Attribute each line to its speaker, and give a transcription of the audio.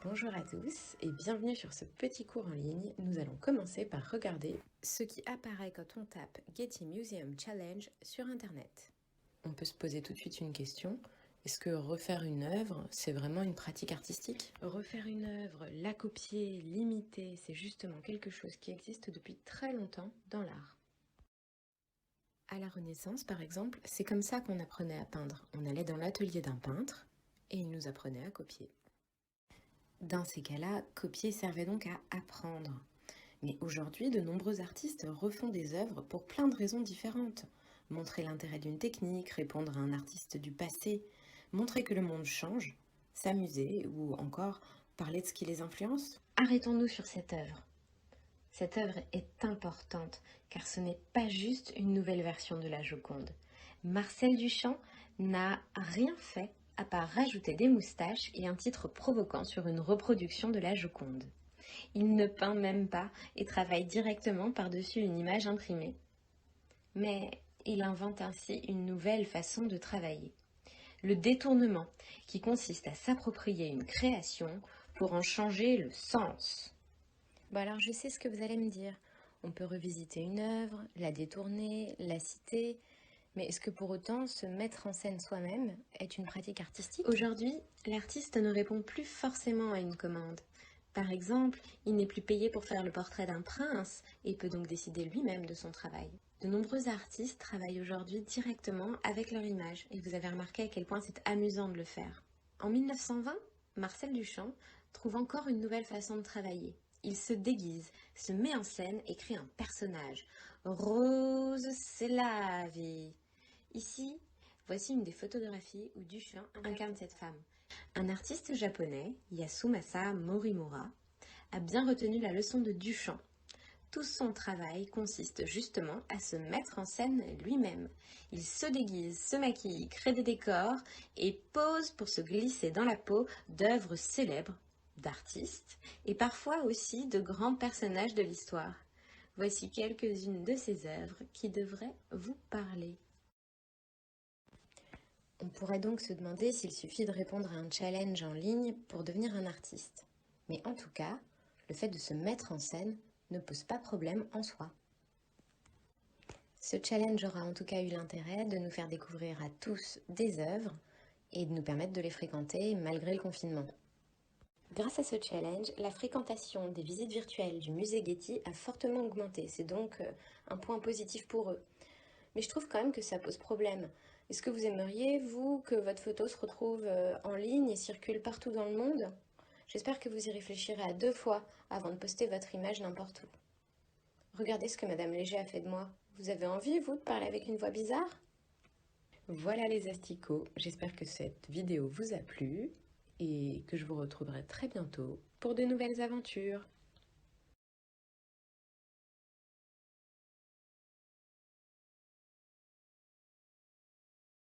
Speaker 1: Bonjour à tous et bienvenue sur ce petit cours en ligne. Nous allons commencer par regarder ce qui apparaît quand on tape Getty Museum Challenge sur Internet. On peut se poser tout de suite une question. Est-ce que refaire une œuvre, c'est vraiment une pratique artistique? Refaire une œuvre, la copier, l'imiter, c'est justement quelque chose qui existe depuis très longtemps dans l'art. À la Renaissance, par exemple, c'est comme ça qu'on apprenait à peindre. On allait dans l'atelier d'un peintre et il nous apprenait à copier. Dans ces cas-là, copier servait donc à apprendre. Mais aujourd'hui, de nombreux artistes refont des œuvres pour plein de raisons différentes. Montrer l'intérêt d'une technique, répondre à un artiste du passé, montrer que le monde change, s'amuser ou encore parler de ce qui les influence. Arrêtons-nous sur cette œuvre. Cette œuvre est importante car ce n'est pas juste une nouvelle version de la Joconde. Marcel Duchamp n'a rien fait à part rajouter des moustaches et un titre provoquant sur une reproduction de la Joconde. Il ne peint même pas et travaille directement par-dessus une image imprimée. Mais il invente ainsi une nouvelle façon de travailler. Le détournement, qui consiste à s'approprier une création pour en changer le sens. Bon alors je sais ce que vous allez me dire. On peut revisiter une œuvre, la détourner, la citer, mais est-ce que pour autant se mettre en scène soi-même est une pratique artistique? Aujourd'hui, l'artiste ne répond plus forcément à une commande. Par exemple, il n'est plus payé pour faire le portrait d'un prince et peut donc décider lui-même de son travail. De nombreux artistes travaillent aujourd'hui directement avec leur image et vous avez remarqué à quel point c'est amusant de le faire. En 1920, Marcel Duchamp trouve encore une nouvelle façon de travailler. Il se déguise, se met en scène et crée un personnage. Rose, c'est la vie. Ici, voici une des photographies où Duchamp incarne cette femme. Un artiste japonais, Yasumasa Morimura, a bien retenu la leçon de Duchamp. Tout son travail consiste justement à se mettre en scène lui-même. Il se déguise, se maquille, crée des décors et pose pour se glisser dans la peau d'œuvres célèbres, d'artistes et parfois aussi de grands personnages de l'histoire. Voici quelques-unes de ses œuvres qui devraient vous parler. On pourrait donc se demander s'il suffit de répondre à un challenge en ligne pour devenir un artiste. Mais en tout cas, le fait de se mettre en scène ne pose pas problème en soi. Ce challenge aura en tout cas eu l'intérêt de nous faire découvrir à tous des œuvres et de nous permettre de les fréquenter malgré le confinement. Grâce à ce challenge, la fréquentation des visites virtuelles du musée Getty a fortement augmenté. C'est donc un point positif pour eux. Mais je trouve quand même que ça pose problème. Est-ce que vous aimeriez, vous, que votre photo se retrouve en ligne et circule partout dans le monde? J'espère que vous y réfléchirez à 2 fois avant de poster votre image n'importe où. Regardez ce que Madame Léger a fait de moi. Vous avez envie, vous, de parler avec une voix bizarre? Voilà les asticots, j'espère que cette vidéo vous a plu et que je vous retrouverai très bientôt pour de nouvelles aventures.